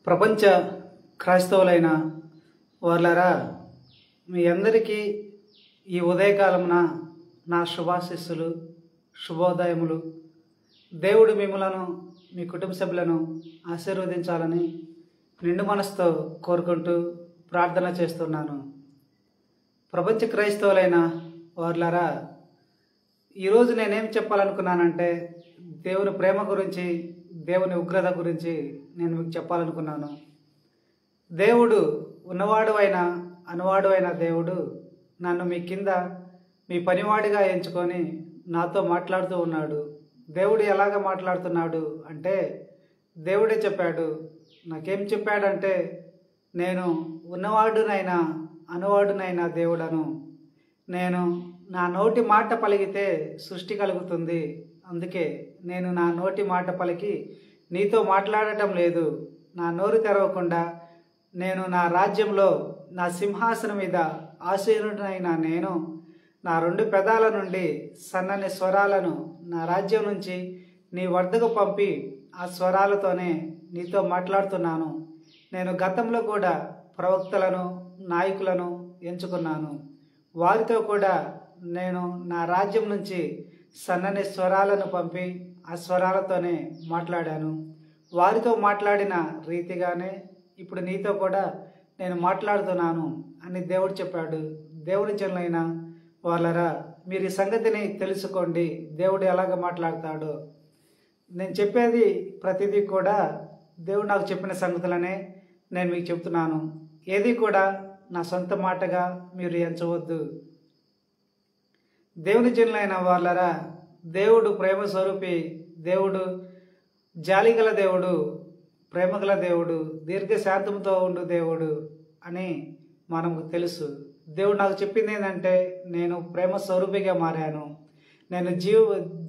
ప్రపంచ క్రైస్తవులైన వార్లారా, మీ అందరికీ ఈ ఉదయకాలమున నా శుభాశీస్సులు, శుభోదయములు. దేవుడు మిమ్మలను, మీ కుటుంబ సభ్యులను ఆశీర్వదించాలని నిండు మనసుతో కోరుకుంటూ ప్రార్థన చేస్తున్నాను. ప్రపంచ క్రైస్తవులైన వార్లారా, ఈరోజు నేనేం చెప్పాలనుకున్నానంటే దేవుని ప్రేమ గురించి, దేవుని ఉగ్రత గురించి నేను మీకు చెప్పాలనుకున్నాను. దేవుడు ఉన్నవాడు అయిన అనువాడు అయిన దేవుడు నన్ను మీ కింద మీ పనివాడిగా ఎంచుకొని నాతో మాట్లాడుతూ ఉన్నాడు. దేవుడు ఎలాగ మాట్లాడుతున్నాడు అంటే, దేవుడే చెప్పాడు. నాకేం చెప్పాడంటే, నేను ఉన్నవాడునైనా అనువాడునైనా దేవుడను. నేను నా నోటి మాట పలికితే సృష్టి కలుగుతుంది. అందుకే నేను నా నోటి మాట పలికి నీతో మాట్లాడటం లేదు. నా నోరు తెరవకుండా నేను నా రాజ్యంలో నా సింహాసనం మీద ఆసీనుడైన నేను నా 2 పెదాల నుండి సన్నని స్వరాలను నా రాజ్యం నుంచి నీ వద్దకు పంపి ఆ స్వరాలతోనే నీతో మాట్లాడుతున్నాను. నేను గతంలో కూడా ప్రవక్తలను, నాయకులను ఎంచుకున్నాను. వారితో కూడా నేను నా రాజ్యం నుంచి సన్నని స్వరాలను పంపి ఆ స్వరాలతోనే మాట్లాడాను. వారితో మాట్లాడిన రీతిగానే ఇప్పుడు నీతో కూడా నేను మాట్లాడుతున్నాను అని దేవుడు చెప్పాడు. దేవుడి జనులైన వాళ్ళరా, మీరు ఈ సంగతిని తెలుసుకోండి. దేవుడు ఎలాగ మాట్లాడతాడో. నేను చెప్పేది ప్రతిదీ కూడా దేవుడు నాకు చెప్పిన సంగతులనే నేను మీకు చెప్తున్నాను. ఏది కూడా నా సొంత మాటగా మీరు ఎంచవద్దు. దేవుని జనులైన వాళ్ళరా, దేవుడు ప్రేమ స్వరూపి, దేవుడు జాలిగల దేవుడు, ప్రేమగల దేవుడు, దీర్ఘశాంతంతో ఉండు దేవుడు అని మనకు తెలుసు. దేవుడు నాకు చెప్పింది ఏంటంటే, నేను ప్రేమ స్వరూపిగా మారాను. నేను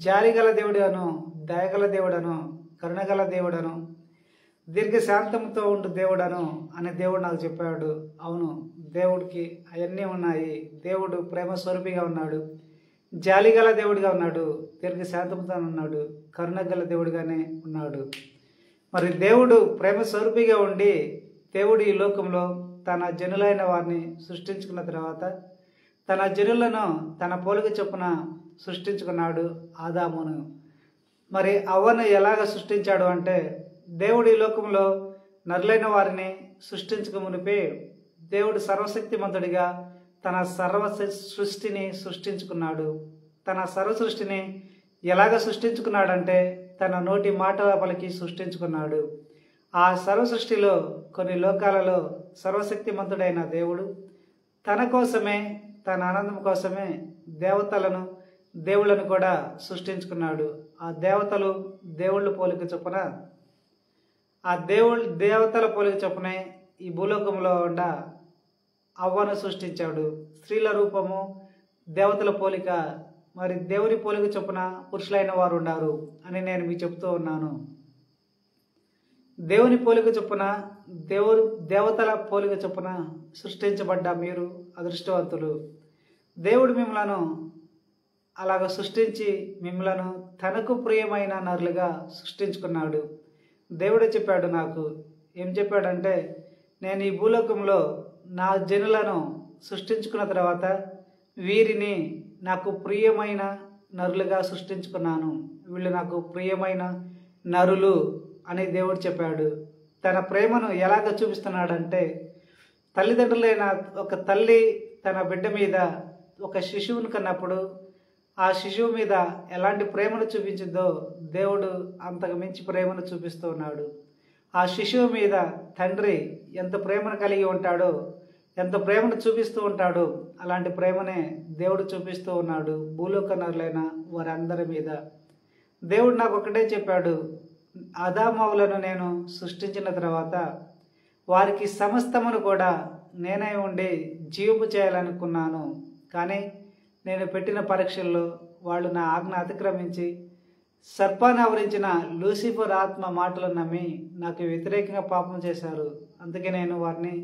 జాలిగల దేవుడను, దయగల దేవుడను, కరుణగల దేవుడను, దీర్ఘశాంతంతో ఉండు దేవుడను అని దేవుడు నాకు చెప్పాడు. అవును, దేవుడికి అవన్నీ ఉన్నాయి. దేవుడు ప్రేమ స్వరూపిగా ఉన్నాడు, జాలిగల దేవుడిగా ఉన్నాడు, దీర్ఘశాంతంతో ఉన్నాడు, కరుణగల దేవుడిగానే ఉన్నాడు. మరి దేవుడు ప్రేమ స్వరూపిగా ఉండి, దేవుడు ఈ లోకంలో తన జనులైన వారిని సృష్టించుకున్న తర్వాత తన జనులను తన పోలిక చొప్పున సృష్టించుకున్నాడు ఆదామును. మరి అవ్వను ఎలాగ సృష్టించాడు అంటే, దేవుడు ఈ లోకంలో నరులైన వారిని సృష్టించక మునిపే దేవుడు సర్వశక్తిమంతుడిగా తన సర్వ సృష్టిని సృష్టించుకున్నాడు. తన సర్వ సృష్టిని ఎలాగ సృష్టించుకున్నాడంటే, తన నోటి మాట పలికి సృష్టించుకున్నాడు. ఆ సర్వ సృష్టిలో కొన్ని లోకాలలో సర్వశక్తిమంతుడైన దేవుడు తన కోసమే, తన ఆనందం కోసమే దేవుళ్ళను కూడా సృష్టించుకున్నాడు. ఆ దేవతలు దేవుళ్ళ పోలిక చొప్పున, ఆ దేవతల పోలిక చొప్పునే ఈ భూలోకంలో ఉండ అవ్వను సృష్టించాడు. స్త్రీల రూపము దేవతల పోలిక, మరి దేవుని పోలిక చొప్పున పురుషులైన వారు ఉన్నారు అని నేను మీకు చెప్తూ ఉన్నాను. దేవుని పోలిక చొప్పున, దేవతల పోలిక చొప్పున సృష్టించబడ్డ మీరు అదృష్టవంతులు. దేవుడు మిమ్మలను అలాగ సృష్టించి మిమ్మలను తనకు ప్రియమైన నరులుగా సృష్టించుకున్నాడు. దేవుడే చెప్పాడు నాకు. ఏం చెప్పాడంటే, నేను ఈ భూలోకంలో నా జనులను సృష్టించుకున్న తర్వాత వీరిని నాకు ప్రియమైన నరులుగా సృష్టించుకున్నాను. వీళ్ళు నాకు ప్రియమైన నరులు అని దేవుడు చెప్పాడు. తన ప్రేమను ఎలాగ చూపిస్తున్నాడంటే, తల్లిదండ్రులైన ఒక తల్లి తన బిడ్డ మీద ఒక శిశువును కన్నప్పుడు ఆ శిశువు మీద ఎలాంటి ప్రేమను చూపించిందో దేవుడు అంతకు మించి ప్రేమను చూపిస్తూ ఉన్నాడు. ఆ శిశువు మీద తండ్రి ఎంత ప్రేమను కలిగి ఉంటాడో, ఎంత ప్రేమను చూపిస్తూ ఉంటాడో, అలాంటి ప్రేమనే దేవుడు చూపిస్తూ ఉన్నాడు భూలోక నరులైన వారందరి మీద. దేవుడు నాకు ఒకటే చెప్పాడు, ఆదామవ్వలను నేను సృష్టించిన తర్వాత వారికి సమస్తమును కూడా నేనే ఉండి జీవింపు చేయాలనుకున్నాను. కానీ నేను పెట్టిన పరీక్షల్లో వాళ్ళు నా ఆజ్ఞ అతిక్రమించి సర్పాన్ని ఆవరించిన లూసిఫర్ ఆత్మ మాటలు నమ్మి నాకు వ్యతిరేకంగా పాపం చేశారు. అందుకే నేను వారిని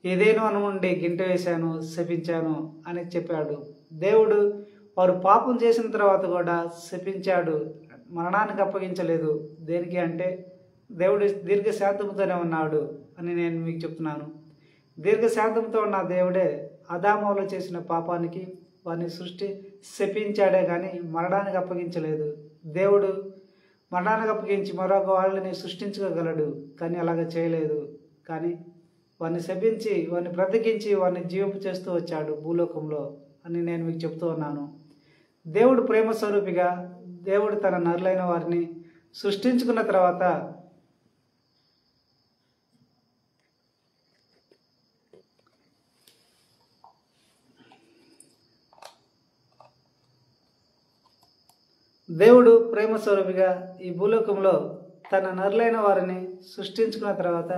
ఏదేనో నుండి గింట వేశాను, శపించాను అని చెప్పాడు. దేవుడు వారు పాపం చేసిన తర్వాత కూడా శపించాడు, మరణానికి అప్పగించలేదు. దేనికి అంటే దేవుడు దీర్ఘశాంతంతోనే ఉన్నాడు అని నేను మీకు చెప్తున్నాను. దీర్ఘశాంతంతో ఉన్న దేవుడే ఆదాములో చేసిన పాపానికి వారిని శపించాడే కానీ మరణానికి అప్పగించలేదు. దేవుడు మరణానికి అప్పగించి మరొక వాళ్ళని సృష్టించగలడు, కానీ అలాగ చేయలేదు. కానీ వారిని శపించి వారిని బ్రతికించి వారిని జీవింపు చేస్తూ వచ్చాడు భూలోకంలో అని నేను మీకు చెప్తూ ఉన్నాను. దేవుడు ప్రేమ స్వరూపిగా దేవుడు తన నరులైన వారిని సృష్టించుకున్న తర్వాత దేవుడు ప్రేమ స్వరూపిగా ఈ భూలోకంలో తన నరులైన వారిని సృష్టించుకున్న తర్వాత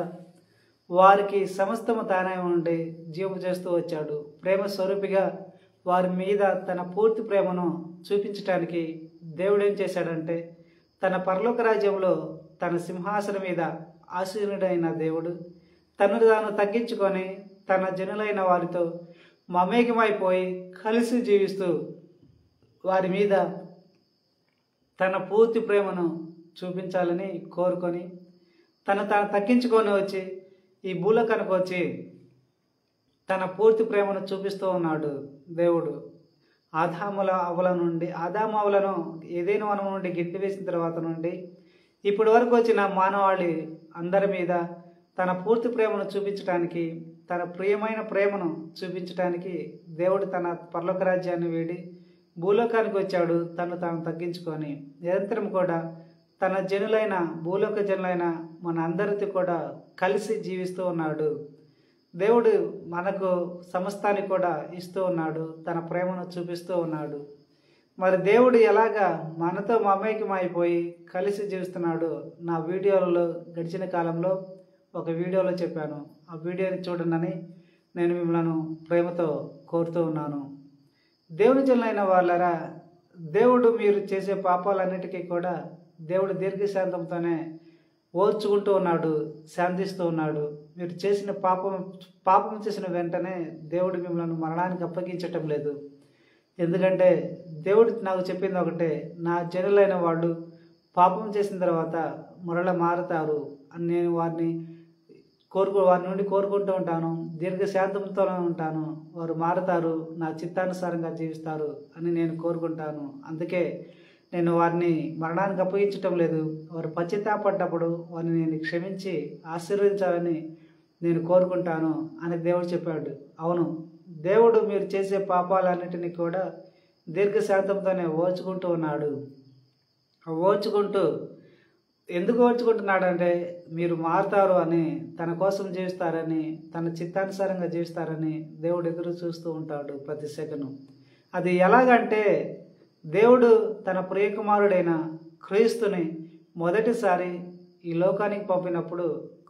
వారికి సమస్తము తానే ఉండి జీవం చేస్తూ వచ్చాడు. ప్రేమ స్వరూపిగా వారి మీద తన పూర్తి ప్రేమను చూపించటానికి దేవుడు ఏం చేశాడంటే తన పరలోక రాజ్యంలో తన సింహాసనం మీద ఆసీనుడైన దేవుడు తనను తాను తగ్గించుకొని తన జనులైన వారితో మమేకమైపోయి కలిసి జీవిస్తూ వారి మీద తన పూర్తి ప్రేమను చూపించాలని కోరుకొని తాను తగ్గించుకొని వచ్చి ఈ భూలోకానికి వచ్చి తన పూర్తి ప్రేమను చూపిస్తూ ఉన్నాడు దేవుడు. ఆదాము అవ్వలను ఏదైనా వనం నుండి గిట్టి వేసిన తర్వాత నుండి ఇప్పటి వరకు వచ్చిన మానవాళి అందరి మీద తన పూర్తి ప్రేమను చూపించడానికి, తన ప్రియమైన ప్రేమను చూపించడానికి దేవుడు తన పరలోక రాజ్యాన్ని వీడి భూలోకానికి వచ్చాడు. తాను తగ్గించుకొని నిరంతరం కూడా తన జనులైన భూలోక జనులైన మన అందరితో కూడా కలిసి జీవిస్తూ ఉన్నాడు. దేవుడు మనకు సమస్తాన్ని కూడా ఇస్తూ ఉన్నాడు, తన ప్రేమను చూపిస్తూ ఉన్నాడు. మరి దేవుడు ఎలాగా మనతో మమేకమైపోయి కలిసి జీవిస్తున్నాడు నా వీడియోలలో గడిచిన కాలంలో ఒక వీడియోలో చెప్పాను. ఆ వీడియోని చూడండి నేను మిమ్మల్ని ప్రేమతో కోరుతూ ఉన్నాను. దేవుని జనులైన వాళ్ళరా, దేవుడు మీరు చేసే పాపాలన్నిటికీ కూడా దేవుడు దీర్ఘశాంతంతోనే ఓర్చుకుంటూ ఉన్నాడు, శాంతిస్తూ ఉన్నాడు. మీరు చేసిన పాపం చేసిన వెంటనే దేవుడు మిమ్మల్ని మరణానికి అప్పగించటం లేదు. ఎందుకంటే దేవుడు నాకు చెప్పింది ఒకటే, నా జనులైన వాళ్ళు పాపం చేసిన తర్వాత మరల మారుతారు అని నేను వారి నుండి కోరుకుంటూ ఉంటాను. దీర్ఘశాంతంతోనే ఉంటాను, వారు మారుతారు, నా చిత్తానుసారంగా జీవిస్తారు అని నేను కోరుకుంటాను. అందుకే నేను వారిని మరణానికి అప్పగించటం లేదు. వారు పశ్చాత్తాపడ్డప్పుడు వారిని నేను క్షమించి ఆశీర్వదించాలని నేను కోరుకుంటాను అని దేవుడు చెప్పాడు. అవును, దేవుడు మీరు చేసే పాపాలన్నిటినీ కూడా దీర్ఘశాంతంతోనే ఓర్చుకుంటూ ఉన్నాడు. ఎందుకు ఓర్చుకుంటున్నాడంటే మీరు మారుతారు అని, తన కోసం జీవిస్తారని, తన చిత్తానుసారంగా జీవిస్తారని దేవుడు ఎదురు చూస్తూ ఉంటాడు ప్రతి సెకను. అది ఎలాగంటే దేవుడు తన ప్రియకుమారుడైన క్రీస్తుని మొదటిసారి ఈ లోకానికి పంపినప్పుడు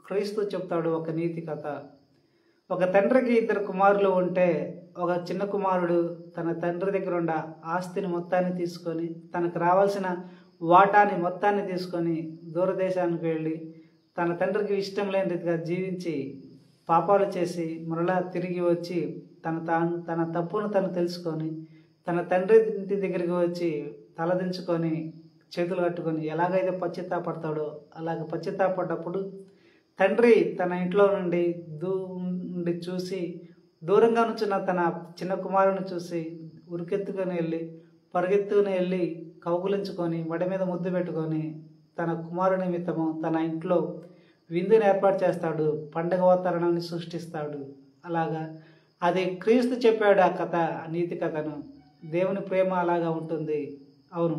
క్రీస్తు చెప్తాడు ఒక నీతి కథ. ఒక తండ్రికి 2 కుమారులు ఉంటే ఒక చిన్న కుమారుడు తన తండ్రి దగ్గర ఉన్న ఆస్తిని మొత్తాన్ని తీసుకొని, తనకు రావాల్సిన వాటాని మొత్తాన్ని తీసుకొని దూరదేశానికి వెళ్ళి తన తండ్రికి ఇష్టం లేని రీతిగా జీవించి పాపాలు చేసి మరలా తిరిగి వచ్చి తన తప్పును తను తెలుసుకొని తన తండ్రి ఇంటి దగ్గరికి వచ్చి తలదించుకొని చేతులు కట్టుకొని ఎలాగైతే పశ్చాత్తాపడతాడో అలాగ పశ్చాత్తాపడ్డప్పుడు తండ్రి తన ఇంట్లో నుండి చూసి దూరంగా నుంచున్న తన చిన్న కుమారుని చూసి పరిగెత్తుకుని వెళ్ళి కౌగులించుకొని మెడ మీద ముద్దు పెట్టుకొని తన కుమారుని నిమిత్తము తన ఇంట్లో విందుని ఏర్పాటు చేస్తాడు, పండగ వాతావరణాన్ని సృష్టిస్తాడు. అలాగా అది క్రీస్తు చెప్పాడు ఆ కథ, ఆ నీతి కథను. దేవుని ప్రేమ అలాగా ఉంటుంది. అవును,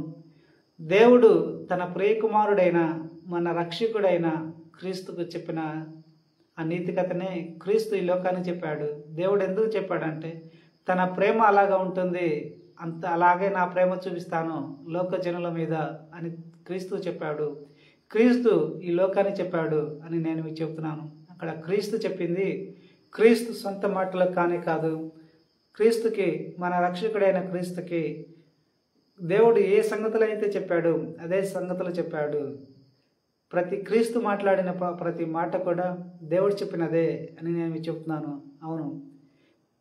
దేవుడు తన ప్రియకుమారుడైన మన రక్షకుడైన క్రీస్తుకు చెప్పిన ఆ నీతి కథనే క్రీస్తు ఈ లోకానికి చెప్పాడు. దేవుడు ఎందుకు చెప్పాడంటే తన ప్రేమ అలాగా ఉంటుంది, అలాగే నా ప్రేమ చూపిస్తాను లోక జనుల మీద అని క్రీస్తు చెప్పాడు. క్రీస్తు ఈ లోకాన్ని చెప్పాడు అని నేను మీకు చెప్తున్నాను. అక్కడ క్రీస్తు చెప్పింది క్రీస్తు సొంత మాటలు కాదు. క్రీస్తుకి, మన రక్షకుడైన క్రీస్తుకి దేవుడు ఏ సంగతులు అయితే చెప్పాడు అదే సంగతులు చెప్పాడు. క్రీస్తు మాట్లాడిన ప్రతి మాట కూడా దేవుడు చెప్పినదే అని నేను మీకు చెప్తున్నాను. అవును,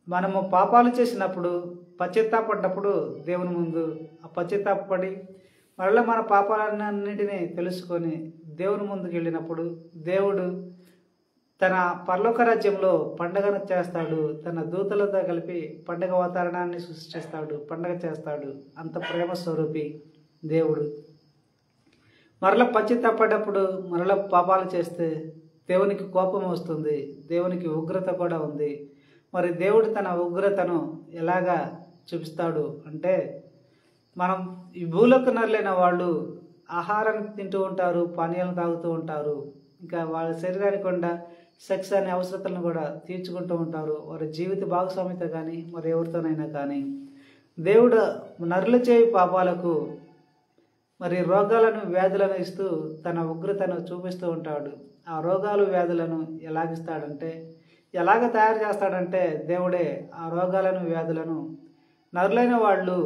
మనము పాపాలు చేసినప్పుడు పశ్చాత్తాపడ్డప్పుడు దేవుని ముందు ఆ పశ్చాత్తాపడి మరలా మన పాపాలన్నింటినీ తెలుసుకొని దేవుని ముందుకు వెళ్ళినప్పుడు దేవుడు తన పరలోక రాజ్యంలో పండగను చేస్తాడు. తన దూతలతో కలిపి పండగ వాతావరణాన్ని సృష్టిస్తాడు, పండగ చేస్తాడు. అంత ప్రేమ స్వరూపి దేవుడు. మరల పశ్చాత్తాపడ్డప్పుడు మరల పాపాలు చేస్తే దేవునికి కోపం వస్తుంది, దేవునికి ఉగ్రత కూడా ఉంది. మరి దేవుడు తన ఉగ్రతను ఎలాగా చూపిస్తాడు అంటే, మనం ఈ భూలోక నరులైన వాళ్ళు ఆహారాన్ని తింటూ ఉంటారు, పానీయాలను తాగుతూ ఉంటారు, ఇంకా వాళ్ళ శరీరానికి కూడా సెక్స్ అనే అవసరతలను కూడా తీర్చుకుంటూ ఉంటారు. వారి జీవిత భాగస్వామితో కానీ మరి ఎవరితోనైనా కానీ దేవుడు నరుల చేయి పాపాలకు మరి రోగాలను వ్యాధులను ఇస్తూ తన ఉగ్రతను చూపిస్తూ ఉంటాడు. ఆ రోగాలు వ్యాధులను ఎలాగిస్తాడంటే, ఎలాగ తయారు చేస్తాడంటే దేవుడే ఆ రోగాలను వ్యాధులను నరులైన వాళ్ళు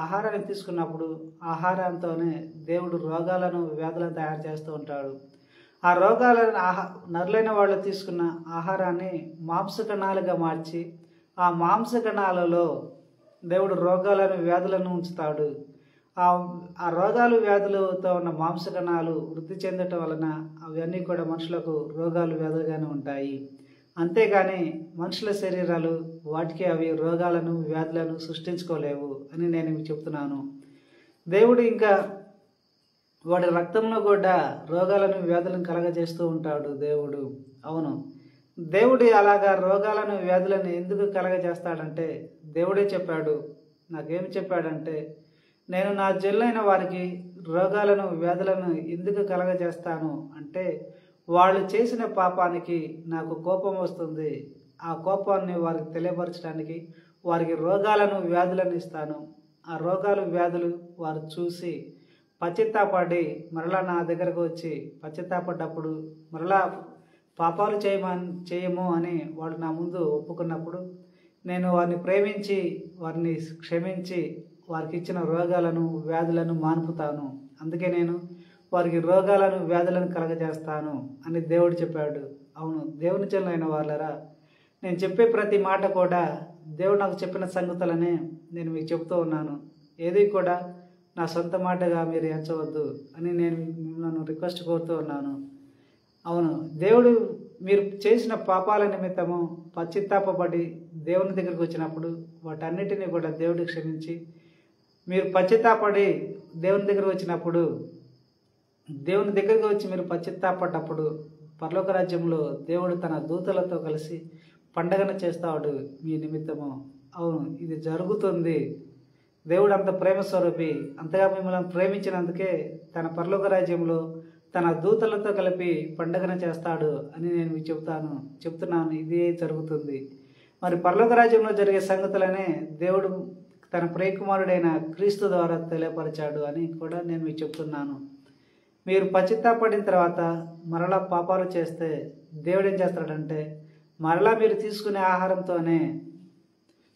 ఆహారాన్ని తీసుకున్నప్పుడు ఆహారంతోనే దేవుడు రోగాలను వ్యాధులను తయారు చేస్తూ ఉంటాడు. ఆ రోగాలను నరులైన వాళ్ళు తీసుకున్న ఆహారాన్ని మాంసకణాలుగా మార్చి ఆ మాంసకణాలలో దేవుడు రోగాలను వ్యాధులను ఉంచుతాడు. ఆ రోగాలు వ్యాధులతో ఉన్న మాంసకణాలు వృద్ధి చెందటం వలన అవన్నీ కూడా మనుషులకు రోగాలు వ్యాధులుగానే ఉంటాయి. అంతేగాని మనుషుల శరీరాలు వాటికి అవి రోగాలను వ్యాధులను సృష్టించుకోలేవు అని నేను మీకు చెప్తున్నాను. దేవుడు ఇంకా వాడి రక్తంలో కూడా రోగాలను వ్యాధులను కలగజేస్తూ ఉంటాడు దేవుడు. అవును, దేవుడు అలాగా రోగాలను వ్యాధులను ఎందుకు కలగజేస్తాడంటే దేవుడే చెప్పాడు. నాకేమి చెప్పాడంటే, నేను నా జల్లైన వారికి రోగాలను వ్యాధులను ఎందుకు కలగజేస్తాను అంటే, వాళ్ళు చేసిన పాపానికి నాకు కోపం వస్తుంది. ఆ కోపాన్ని వారికి తెలియపరచడానికి వారికి రోగాలను వ్యాధులను ఇస్తాను. ఆ రోగాలు వ్యాధులు వారు చూసి పశ్చాత్తాపడి మరలా నా దగ్గరకు వచ్చి పశ్చాత్తాపడ్డప్పుడు మరలా పాపాలు చేయము అని వాళ్ళు నా ముందు ఒప్పుకున్నప్పుడు నేను వారిని ప్రేమించి వారిని క్షమించి వారికి ఇచ్చిన రోగాలను వ్యాధులను మాన్పుతాను. అందుకే నేను వారికి రోగాలను వ్యాధులను కలగజేస్తాను అని దేవుడు చెప్పాడు. అవును, దేవుని చెల్లైన వాళ్ళరా, నేను చెప్పే ప్రతి మాట కూడా దేవుడు నాకు చెప్పిన సంగతులనే నేను మీకు చెప్తూ ఉన్నాను. ఏది కూడా నా సొంత మాటగా మీరు ఎంచవద్దు అని నేను మిమ్మల్ని రిక్వెస్ట్ కోరుతూ ఉన్నాను. అవును, దేవుడు మీరు చేసిన పాపాల నిమిత్తము పశ్చాత్తాపడి దేవుని దగ్గరికి వచ్చినప్పుడు వాటన్నిటినీ కూడా దేవుడు క్షమించి, మీరు పశ్చాత్తాపడి దేవుని దగ్గరికి వచ్చినప్పుడు దేవుని దగ్గరికి వచ్చి మీరు పశ్చాత్తాపడ్డప్పుడు పరలోక రాజ్యంలో దేవుడు తన దూతలతో కలిసి పండగను చేస్తాడు మీ నిమిత్తము. అవును, ఇది జరుగుతుంది. దేవుడు అంత ప్రేమ స్వరూపి, అంతగా మిమ్మల్ని ప్రేమించినందుకే తన పరలోక రాజ్యంలో తన దూతలతో కలిపి పండగను చేస్తాడు అని నేను మీకు చెప్తున్నాను. ఇదే జరుగుతుంది. మరి పరలోక రాజ్యంలో జరిగే సంగతులనే దేవుడు తన ప్రియకుమారుడైన క్రీస్తు ద్వారా తెలియపరిచాడు అని కూడా నేను మీకు చెప్తున్నాను. మీరు పశ్చాత్తాపడిన తర్వాత మరలా పాపాలు చేస్తే దేవుడు ఏం చేస్తాడంటే, మరలా మీరు తీసుకునే ఆహారంతోనే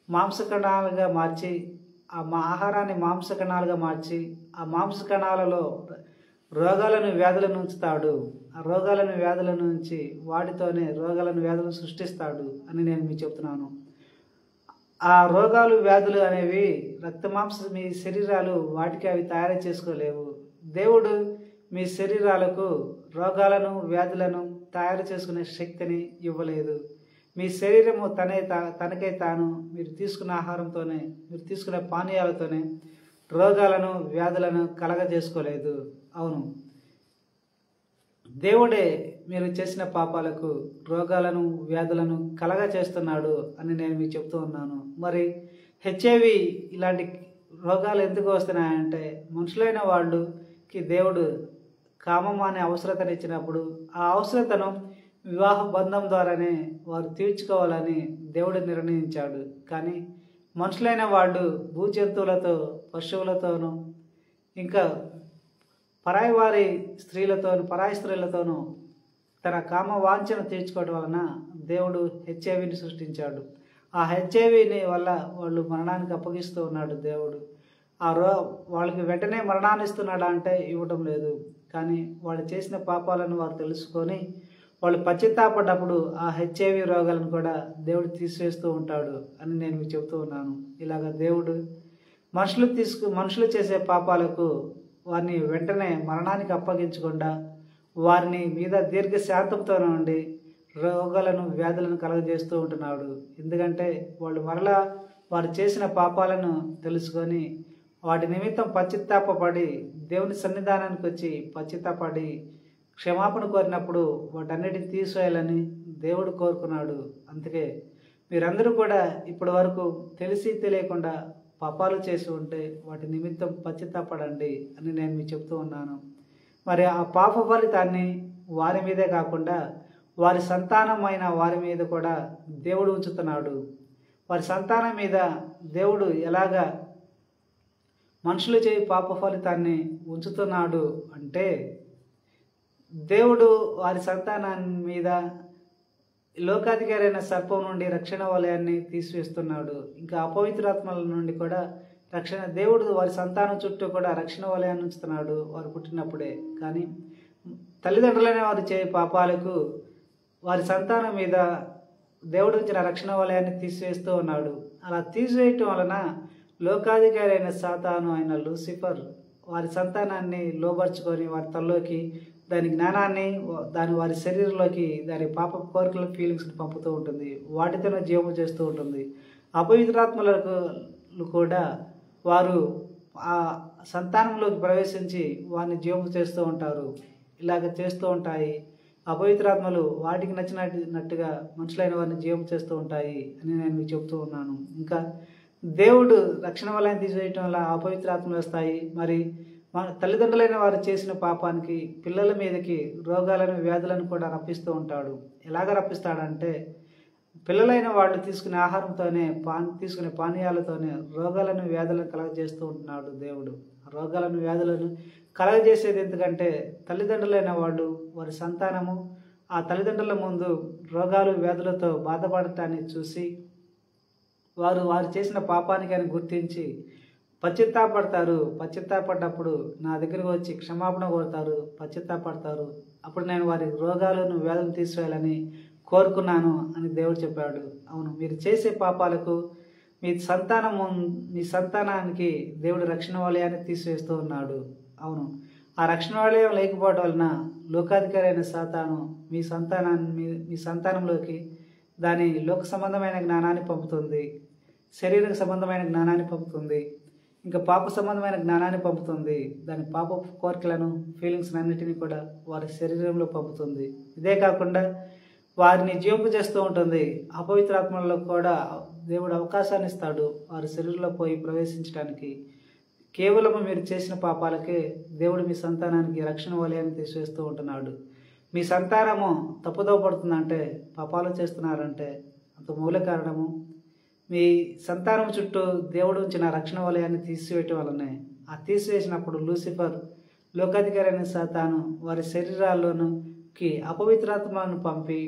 మాంసకణాలుగా మార్చి ఆ ఆహారాన్ని మాంసకణాలుగా మార్చి ఆ మాంసకణాలలో రోగాలను వ్యాధులను ఉంచుతాడు. ఆ రోగాలను వ్యాధులను ఉంచి వాటితోనే రోగాలను వ్యాధులను సృష్టిస్తాడు అని నేను మీకు చెప్తున్నాను. ఆ రోగాలు వ్యాధులు అనేవి రక్తమాంస మీ శరీరాలు వాటికి అవి తయారు చేసుకోలేవు. దేవుడు మీ శరీరాలకు రోగాలను వ్యాధులను తయారు చేసుకునే శక్తిని ఇవ్వలేదు. మీ శరీరము తనకై తాను మీరు తీసుకున్న ఆహారంతోనే మీరు తీసుకునే పానీయాలతోనే రోగాలను వ్యాధులను కలగజేసుకోలేదు. అవును, దేవుడే మీరు చేసిన పాపాలకు రోగాలను వ్యాధులను కలగజేస్తున్నాడు అని నేను మీకు చెప్తూ ఉన్నాను. మరి హెచ్ఐవి ఇలాంటి రోగాలు ఎందుకు వస్తున్నాయంటే, మనుషులైన వాళ్ళకి దేవుడు కామం అనే అవసరతను ఇచ్చినప్పుడు ఆ అవసరతను వివాహ బంధం ద్వారానే వారు తీర్చుకోవాలని దేవుడు నిర్ణయించాడు. కానీ మనుషులైన వాళ్ళు భూజంతువులతో పశువులతోనూ ఇంకా పరాయి స్త్రీలతోనూ తన కామ వాంఛను తీర్చుకోవడం వలన దేవుడు హెచ్ఐవిని సృష్టించాడు. ఆ హెచ్ఐవిని వల్ల వాళ్ళు మరణానికి అప్పగిస్తూ ఉన్నాడు దేవుడు. వాళ్ళకి వెంటనే మరణాన్ని ఇస్తున్నాడా అంటే ఇవ్వటం లేదు. కానీ వాళ్ళు చేసిన పాపాలను వారు తెలుసుకొని వాళ్ళు పశ్చాత్తాపడ్డప్పుడు ఆ హెచ్ఐవి రోగాలను కూడా దేవుడు తీసివేస్తూ ఉంటాడు అని నేను మీకు చెబుతూ ఉన్నాను. ఇలాగ దేవుడు మనుషులు చేసే పాపాలకు వారిని వెంటనే మరణానికి అప్పగించకుండా వారిని మీద దీర్ఘశాంతంతో ఉండి రోగాలను వ్యాధులను కలుగజేస్తూ ఉంటున్నాడు. ఎందుకంటే వాళ్ళు మరలా వారు చేసిన పాపాలను తెలుసుకొని వాటి నిమిత్తం పశ్చాత్తాపపడి దేవుని సన్నిధానానికి వచ్చి పశ్చాత్తాపడి క్షమాపణ కోరినప్పుడు వాటన్నిటిని తీసివేయాలని దేవుడు కోరుకున్నాడు. అందుకే మీరందరూ కూడా ఇప్పటి వరకు తెలిసి తెలియకుండా పాపాలు చేసి ఉంటే వాటి నిమిత్తం పశ్చాత్తాపడండి అని నేను మీకు చెప్తూ ఉన్నాను. మరి ఆ పాప ఫలితాన్ని వారి మీదే కాకుండా వారి సంతానమైన వారి మీద కూడా దేవుడు ఉంచుతున్నాడు. వారి సంతానం మీద దేవుడు ఎలాగా మనుషులు చేయి పాప ఫలితాన్ని ఉంచుతున్నాడు అంటే, దేవుడు వారి సంతానాన్ని మీద లోకాధికారి అయిన సర్పం నుండి రక్షణ వలయాన్ని తీసివేస్తున్నాడు. ఇంకా అపవిత్రాత్మల నుండి కూడా రక్షణ దేవుడు వారి సంతానం చుట్టూ కూడా రక్షణ వలయాన్ని ఉంచుతున్నాడు వారు పుట్టినప్పుడే. కానీ తల్లిదండ్రులైన వారు చేయ పాపాలకు వారి సంతానం మీద దేవుడు ఉంచిన రక్షణ వలయాన్ని తీసివేస్తూ ఉన్నాడు. అలా తీసివేయటం వలన లోకాధికారి అయిన సాతాను అయిన లూసిఫర్ వారి సంతానాన్ని లోబర్చుకొని వారి తల్లోకి దాని జ్ఞానాన్ని వారి శరీరంలోకి దాని పాప కోరికల ఫీలింగ్స్ని పంపుతూ ఉంటుంది. వాటితోనే జీవము చేస్తూ ఉంటుంది. అపవిత్రాత్మలకు కూడా వారు ఆ సంతానంలోకి ప్రవేశించి వారిని జీవము చేస్తూ ఉంటారు. ఇలాగ చేస్తూ ఉంటాయి. అపవిత్రాత్మలు వాటికి నచ్చినట్టుగా మనుషులైన వారిని జీవం చేస్తూ ఉంటాయి అని నేను మీకు చెప్తూ ఉన్నాను. ఇంకా దేవుడు రక్షణ వలయాన్ని తీసివేయటం వల్ల అపవిత్రాత్మలు వస్తాయి. మరి మన తల్లిదండ్రులైన వారు చేసిన పాపానికి పిల్లల మీదకి రోగాలను వ్యాధులను కూడా రప్పిస్తూ ఉంటాడు. ఎలాగ రప్పిస్తాడంటే, పిల్లలైన వాళ్ళు తీసుకునే ఆహారంతోనే తీసుకునే పానీయాలతోనే రోగాలను వ్యాధులను కలగజేస్తూ ఉంటున్నాడు దేవుడు. రోగాలను వ్యాధులను కలగజేసేది ఎందుకంటే, తల్లిదండ్రులైన వాళ్ళు వారి సంతానము ఆ తల్లిదండ్రుల ముందు రోగాలు వ్యాధులతో బాధపడటాన్ని చూసి వారు చేసిన పాపానికి అని గుర్తించి పశ్చాత్తాపడతారు. పశ్చాత్తాపడ్డప్పుడు నా దగ్గరకు వచ్చి క్షమాపణ కోరుతారు, పశ్చాత్తాపడతారు. అప్పుడు నేను వారి రోగాలను వ్యాధులను తీసివేయాలని కోరుకున్నాను అని దేవుడు చెప్పాడు. అవును, మీరు చేసే పాపాలకు మీ సంతానానికి దేవుడు రక్షణ వలయాన్ని తీసివేస్తూ ఉన్నాడు. అవును, ఆ రక్షణ వలయం లేకపోవడం వలన లోకాధికారి అయిన సాతాను మీ సంతానంలోకి దాని లోక సంబంధమైన జ్ఞానాన్ని పంపుతుంది, శరీర సంబంధమైన జ్ఞానాన్ని పంపుతుంది, ఇంకా పాప సంబంధమైన జ్ఞానాన్ని పంపుతుంది. దాని పాప కోరికలను ఫీలింగ్స్ అన్నిటినీ కూడా వారి శరీరంలో పంపుతుంది. ఇదే కాకుండా వారిని జీవింపు చేస్తూ ఉంటుంది. అపవిత్రాత్మలలో కూడా దేవుడు అవకాశాన్ని ఇస్తాడు వారి శరీరంలో పోయి ప్రవేశించడానికి. కేవలం మీరు చేసిన పాపాలకే దేవుడు మీ సంతానానికి రక్షణ వలయాన్ని తీసివేస్తూ ఉంటున్నాడు. మీ సంతానము తప్పుదోవ పడుతుందంటే, పాపాలు చేస్తున్నారంటే అంత మూల కారణము మీ సంతానం చుట్టూ దేవుడు ఉంచిన రక్షణ వలయాన్ని తీసివేయటం వల్లనే. ఆ తీసివేసినప్పుడు లూసిఫర్ లోకాధికారి అయిన సాతాను వారి శరీరాల్లోకి అపవిత్రాత్మను పంపి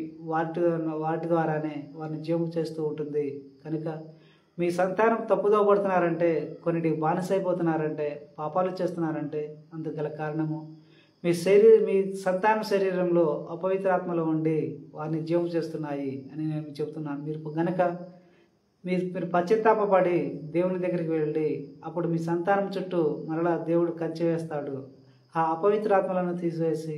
వాటి ద్వారానే వారిని జీవం చేస్తూ ఉంటుంది. కనుక మీ సంతానం తప్పుదోవ పడుతున్నారంటే, కొన్నిటికి బానిసైపోతున్నారంటే, పాపాలు చేస్తున్నారంటే అందుకు గల కారణము మీ సంతానం శరీరంలో అపవిత్రాత్మలు ఉండి వారిని జీవం చేస్తున్నాయి అని నేను చెప్తున్నాను. మీరు పశ్చాత్తాపడి దేవుని దగ్గరికి వెళ్ళి అప్పుడు మీ సంతానం చుట్టూ మరలా దేవుడు కంచె వేస్తాడు. ఆ అపవిత్రాత్మలను తీసివేసి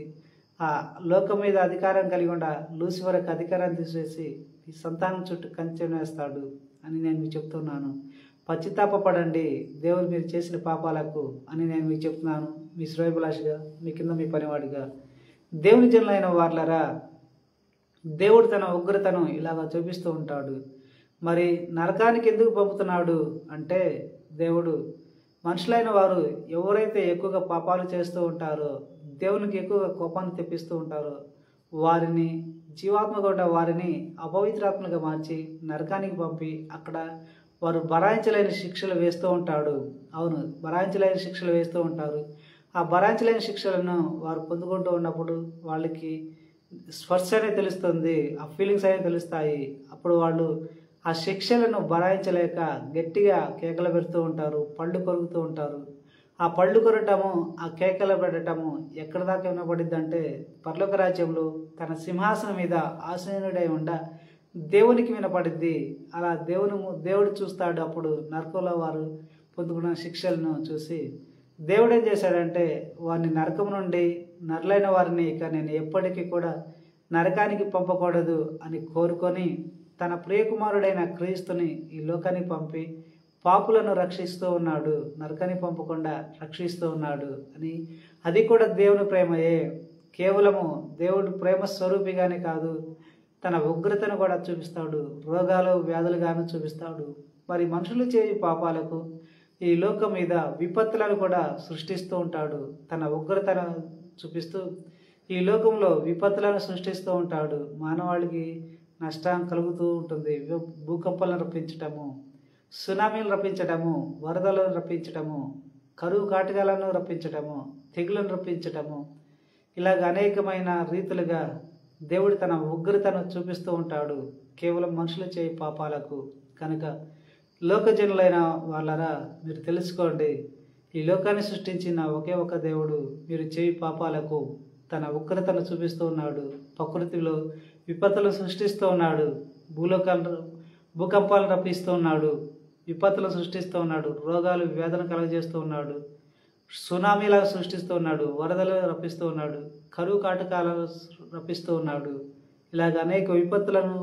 ఆ లోకం మీద అధికారం కలిగి ఉండ లూసిఫర్కి అధికారాన్ని తీసివేసి మీ సంతానం చుట్టూ కంచె వేస్తాడు అని నేను మీకు చెప్తున్నాను. పశ్చాత్తాపడండి దేవుడు మీరు చేసిన పాపాలకు అని నేను మీకు చెప్తున్నాను. మీ శ్రేయభిలాషిగా, మీ కింద మీ పనివాడిగా. దేవుని జనులైన వార్లరా, దేవుడు తన ఉగ్రతను ఇలాగా చూపిస్తూ ఉంటాడు. మరి నరకానికి ఎందుకు పంపుతున్నాడు అంటే, దేవుడు మనుషులైన వారు ఎవరైతే ఎక్కువగా పాపాలు చేస్తూ ఉంటారో, దేవునికి ఎక్కువగా కోపాన్ని తెప్పిస్తూ ఉంటారో వారిని జీవాత్మగా వారిని అపవిత్రాత్మగా మార్చి నరకానికి పంపి అక్కడ వారు భరాయించలేని శిక్షలు వేస్తూ ఉంటాడు. అవును, భరాయించలేని శిక్షలు వేస్తూ ఉంటారు. ఆ భరాయించలేని శిక్షలను వారు పొందుకుంటూ ఉన్నప్పుడు వాళ్ళకి స్పర్శ అనేది తెలుస్తుంది, ఆ ఫీలింగ్స్ అనేవి తెలుస్తాయి. అప్పుడు వాళ్ళు ఆ శిక్షలను భరాయించలేక గట్టిగా కేకలు పెడుతూ ఉంటారు, పళ్ళు కొరుకుతూ ఉంటారు. ఆ పళ్ళు కొరటము, ఆ కేకలు పెట్టడము ఎక్కడ దాకా వినబడిద్ది అంటే, పరలోక రాజ్యంలో తన సింహాసనం మీద ఆసీనుడై ఉండ దేవునికి వినపడిద్ది. అలా దేవుడు చూస్తాడు. అప్పుడు నరకంలో వారు పొందుకున్న శిక్షలను చూసి దేవుడు ఏం చేశాడంటే వారిని నరకం నుండి నరులైన వారిని ఇక నేను ఎప్పటికీ కూడా నరకానికి పంపకూడదు అని కోరుకొని తన ప్రియకుమారుడైన క్రీస్తుని ఈ లోకానికి పంపి పాపులను రక్షిస్తూ ఉన్నాడు, నరకానికి పంపకుండా రక్షిస్తూ ఉన్నాడు అని. అది కూడా దేవుని ప్రేమయే. కేవలము దేవుడు ప్రేమ స్వరూపిగానే కాదు, తన ఉగ్రతను కూడా చూపిస్తాడు, రోగాలు వ్యాధులుగాను చూపిస్తాడు. మరి మనుషులు చేయి పాపాలకు ఈ లోకం మీద విపత్తులను కూడా సృష్టిస్తూ ఉంటాడు. తన ఉగ్రతను చూపిస్తూ ఈ లోకంలో విపత్తులను సృష్టిస్తూ ఉంటాడు. మానవాళికి నష్టం కలుగుతూ ఉంటుంది. భూకంపాలను రప్పించటము, సునామీలు రప్పించటము, వరదలను రప్పించటము, కరువు కాటకాలను రప్పించటము, తెగులను రప్పించటము, ఇలాగ అనేకమైన రీతులుగా దేవుడు తన ఉగ్రతను చూపిస్తూ ఉంటాడు కేవలం మనుషులు చేయి పాపాలకు. కనుక లోకజనులైన వాళ్ళరా మీరు తెలుసుకోండి, ఈ లోకాన్ని సృష్టించిన ఒకే ఒక దేవుడు మీరు చేయి పాపాలకు తన ఉగ్రతను చూపిస్తూ ఉన్నాడు. ప్రకృతిలో విపత్తులు సృష్టిస్తూ ఉన్నాడు, భూకంపాలను రప్పిస్తూ ఉన్నాడు, విపత్తులు సృష్టిస్తూ ఉన్నాడు, రోగాలు వ్యాధులను కలుగజేస్తూ ఉన్నాడు, సునామీలా సృష్టిస్తూ ఉన్నాడు, వరదలు రప్పిస్తూ ఉన్నాడు, కరువు కాటకాలను రప్పిస్తూ ఉన్నాడు. ఇలాగ అనేక విపత్తులను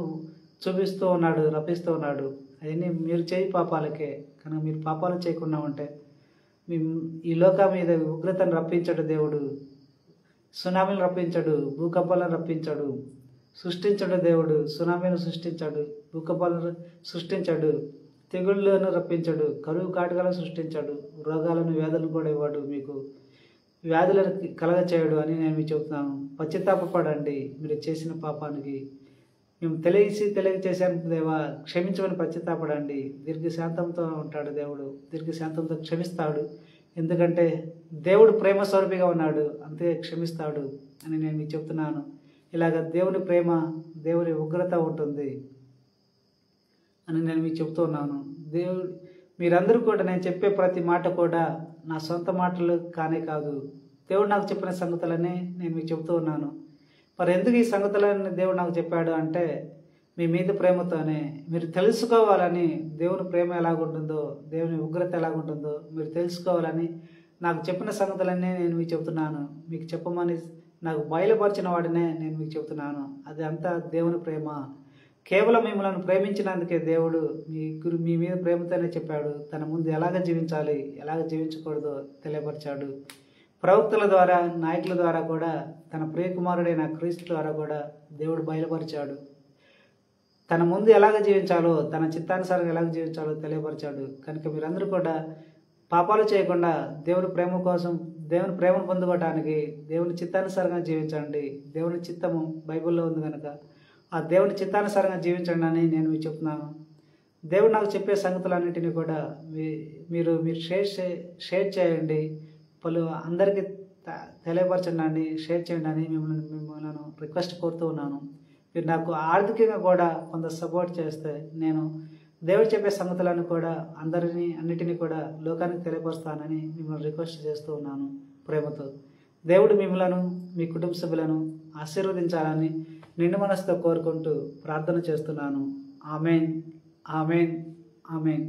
చూపిస్తూ ఉన్నాడు, రప్పిస్తూ ఉన్నాడు. అవన్నీ మీరు చేయి పాపాలకే. కనుక మీరు పాపాలు చేయకుండా ఉంటే ఈ లోకం మీద ఉగ్రతను రప్పించడు దేవుడు. సునామీలు రప్పించడు, భూకంపాలను రప్పించడు, సృష్టించడు దేవుడు. సునామీను సృష్టించాడు, భూకంపాలను సృష్టించాడు, తెగుళ్ళను రప్పించాడు, కరువు కాటకాలను సృష్టించాడు, రోగాలను వ్యాధులను కూడా ఇవ్వడు, మీకు వ్యాధులను కలగ చేయడు అని నేను మీకు చెబుతున్నాను. పశ్చాత్తాపపడండి మీరు చేసిన పాపానికి. మేము తెలియక చేశాను దేవా, క్షమించమని పశ్చాత్తాపడండి. దీర్ఘశాంతంతో ఉంటాడు దేవుడు, దీర్ఘశాంతంతో క్షమిస్తాడు. ఎందుకంటే దేవుడు ప్రేమ స్వరూపిగా ఉన్నాడు, అంతే క్షమిస్తాడు అని నేను మీకు చెప్తున్నాను. ఇలాగ దేవుని ప్రేమ, దేవుని ఉగ్రత ఉంటుంది అని నేను మీకు చెప్తున్నాను. దేవుడు మీరందరూ కూడా నేను చెప్పే ప్రతి మాట కూడా నా సొంత మాటలు కానే కాదు, దేవుడు నాకు చెప్పిన సంగతులనే నేను మీకు చెబుతూ ఉన్నాను. మరి ఎందుకు ఈ సంగతులని దేవుడు నాకు చెప్పాడు అంటే మీ మీద ప్రేమతోనే. మీరు తెలుసుకోవాలని, దేవుని ప్రేమ ఎలాగుంటుందో, దేవుని ఉగ్రత ఎలాగుంటుందో మీరు తెలుసుకోవాలని నాకు చెప్పిన సంగతులన్నీ నేను మీకు చెబుతున్నాను. మీకు చెప్పమని నాకు బయలుపరిచిన వాడినే నేను మీకు చెబుతున్నాను. అది అంతా దేవుని ప్రేమ. కేవలం మిమ్మల్ని ప్రేమించినందుకే దేవుడు మీ మీద ప్రేమతోనే చెప్పాడు. తన ముందు ఎలాగ జీవించాలి, ఎలాగ జీవించకూడదో తెలియపరిచాడు. ప్రవక్తల ద్వారా, నాయకుల ద్వారా కూడా, తన ప్రియకుమారుడైన క్రీస్తు ద్వారా కూడా దేవుడు బయలుపరిచాడు. తన ముందు ఎలాగ జీవించాలో, తన చిత్తానుసారంగా ఎలాగ జీవించాలో తెలియపరిచాడు. కనుక మీరందరూ కూడా పాపాలు చేయకుండా దేవుని ప్రేమ కోసం, దేవుని ప్రేమను పొందుకోవటానికి దేవుని చిత్తానుసారంగా జీవించండి. దేవుని చిత్తము బైబిల్లో ఉంది కనుక ఆ దేవుని చిత్తానుసారంగా జీవించండి అని నేను మీకు చెప్తున్నాను. దేవుడు నాకు చెప్పే సంగతులన్నింటినీ కూడా మీరు షేర్ చేయండి, అందరికీ తెలియపరచండి, షేర్ చేయండి అని మిమ్మల్ని రిక్వెస్ట్ కోరుతూ ఉన్నాను. మీరు నాకు ఆర్థికంగా కూడా కొంత సపోర్ట్ చేస్తే నేను దేవుడు చెప్పే సంగతులను కూడా అన్నిటినీ కూడా లోకానికి తెలియపరుస్తానని మిమ్మల్ని రిక్వెస్ట్ చేస్తూ ఉన్నాను ప్రేమతో. దేవుడు మిమ్మలను, మీ కుటుంబ సభ్యులను ఆశీర్వదించాలని నిండు మనసుతో కోరుకుంటూ ప్రార్థన చేస్తున్నాను. Amen, amen, amen.